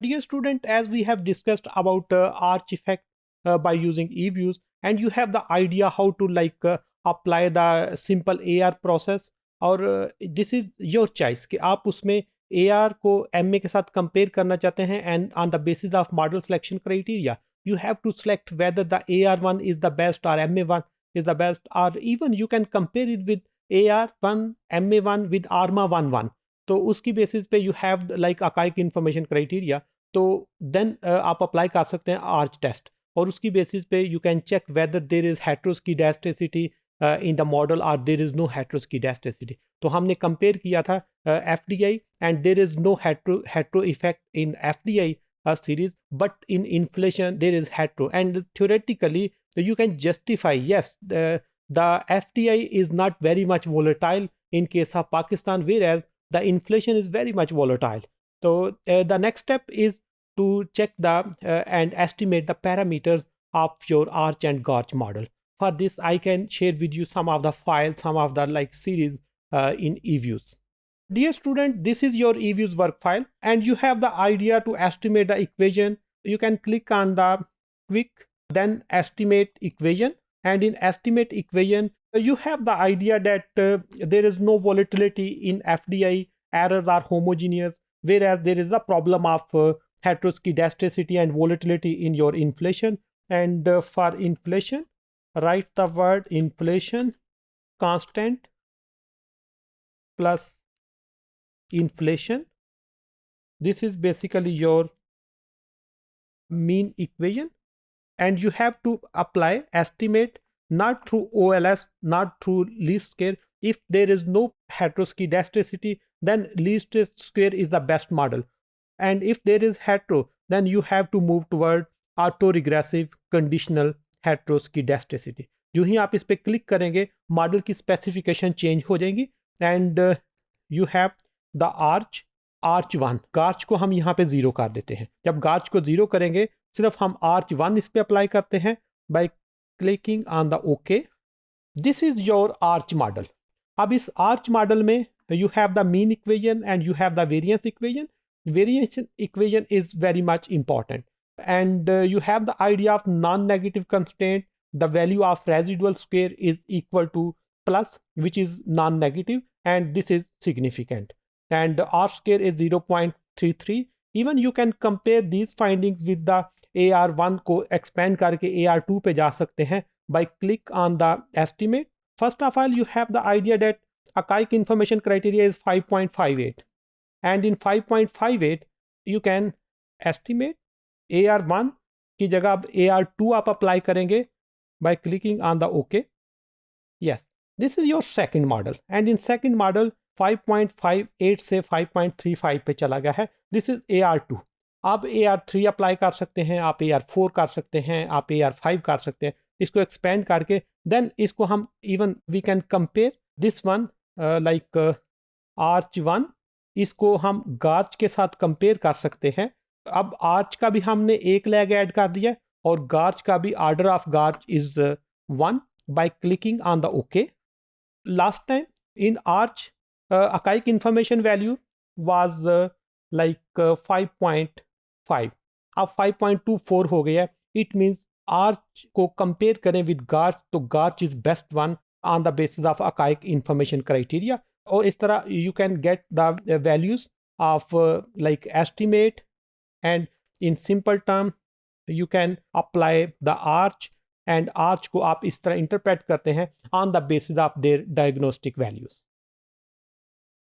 Dear student, as we have discussed about arch effect by using eViews, and you have the idea how to apply the simple AR process, और this is your choice कि आप उसमें AR को MA के साथ compare करना चाहते हैं, and on the basis of model selection criteria you have to select whether the AR1 is the best or MA1 is the best, or even you can compare it with AR1 MA1 with ARMA 11. तो उसकी basis पे you have like Akaike information criteria, तो then आप apply कर सकते हैं ARCH test, और उसकी बेसिस पे you can check whether there is heteroscedasticity in the model और देर इज नो हेट्रोस्कीडास्टिसिटी. तो हमने कंपेयर किया था FDI, and there is no hetero effect in FDI series, but in inflation there is hetero, and theoretically you can justify, yes, the FDI is not very much volatile in case of Pakistan, whereas the inflation is very much volatile. So the next step is to check the and estimate the parameters of your arch and gorge model. For this I can share with you some of the files, some of the series in eViews. Dear student, this is your eViews work file, and you have the idea to estimate the equation. You can click on the quick, then estimate equation, and in estimate equation you have the idea that there is no volatility in FDI, errors are homogeneous, whereas there is a problem of heteroscedasticity and volatility in your inflation. And for inflation, write the word inflation constant plus inflation. This is basically your mean equation, and you have to apply estimate not through OLS, not through least square. If there is no heteroscedasticity, then least square is the best model, and if there is hetero, then you have to move toward autoregressive conditional heteroscedasticity. जो ही आप इस पे click करेंगे model की specification change हो जाएंगी, and you have the arch 1. गार्च को हम यहाँ पे 0 कर देते हैं. जब गार्च को 0 करेंगे, सिर्फ हम आर्च 1 इस पे अप्लाई करते हैं bye clicking on the okay. This is your arch model. अब इस आर्च मॉडल में you have the mean equation and you have the variance equation. Variance equation is very much important, and you have the idea of non-negative constraint. The value of residual square is equal to plus, which is non-negative, and this is significant, and R square is 0.33. even you can compare these findings with the AR1 को expand करके AR2 पे जा सकते हैं by click on the estimate. First of all, you have the idea that archaic information criteria is 5.58, and in 5.58 you can estimate AR1 की जगह अब AR2 आप अप्लाई करेंगे by clicking on the OK. Yes, this is your second model, and in second model 5.58 से 5.35 पे चला गया है. This is AR2. आप AR3 अप्लाई कर सकते हैं, आप AR4 कर सकते हैं, आप AR5 कर सकते हैं. इसको एक्सपेंड करके देन इसको हम even we can compare this one like ARCH 1, इसको हम गार्च के साथ कंपेयर कर सकते हैं. अब आर्च का भी हमने एक लैग ऐड कर दिया, और गार्च का भी order of GARCH is 1 by clicking on the okay. Last time in ARCH archaic information value was like 5.5, अब 5.24 हो गया. इट मीन्स आर्च को कंपेयर करें विद गार्च, तो GARCH is best one on the basis of archaic information criteria. और इस तरह you can get the values of like estimate, and in simple term you can apply the ARCH, and ARCH को आप इस तरह interpret करते हैं on the basis of their diagnostic values.